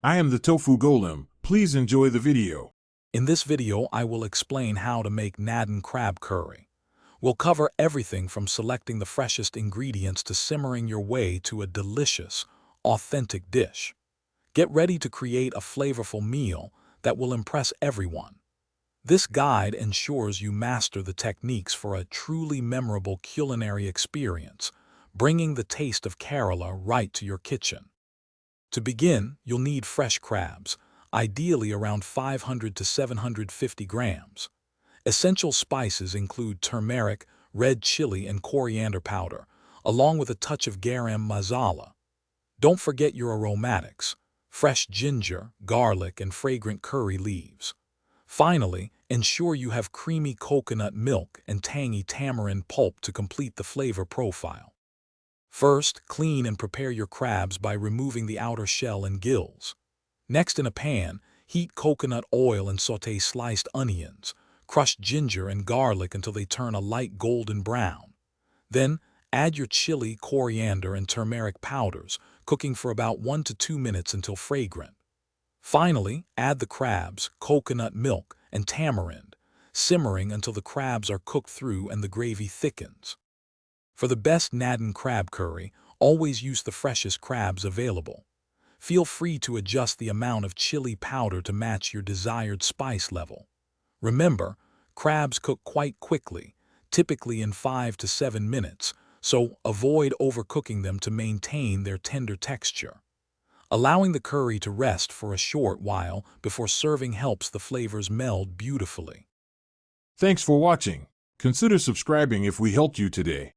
I am the Tofu Golem. Please enjoy the video. In this video, I will explain how to make Nadan crab curry. We'll cover everything from selecting the freshest ingredients to simmering your way to a delicious, authentic dish. Get ready to create a flavorful meal that will impress everyone. This guide ensures you master the techniques for a truly memorable culinary experience, bringing the taste of Kerala right to your kitchen. To begin, you'll need fresh crabs, ideally around 500 to 750 grams. Essential spices include turmeric, red chili, and coriander powder, along with a touch of garam masala. Don't forget your aromatics: fresh ginger, garlic, and fragrant curry leaves. Finally, ensure you have creamy coconut milk and tangy tamarind pulp to complete the flavor profile. First, clean and prepare your crabs by removing the outer shell and gills. Next, in a pan, heat coconut oil and sauté sliced onions, crush ginger and garlic until they turn a light golden brown. Then, add your chili, coriander, and turmeric powders, cooking for about 1 to 2 minutes until fragrant. Finally, add the crabs, coconut milk, and tamarind, simmering until the crabs are cooked through and the gravy thickens. For the best Nadan crab curry, always use the freshest crabs available. Feel free to adjust the amount of chili powder to match your desired spice level. Remember, crabs cook quite quickly, typically in 5 to 7 minutes, so avoid overcooking them to maintain their tender texture. Allowing the curry to rest for a short while before serving helps the flavors meld beautifully. Thanks for watching. Consider subscribing if we helped you today.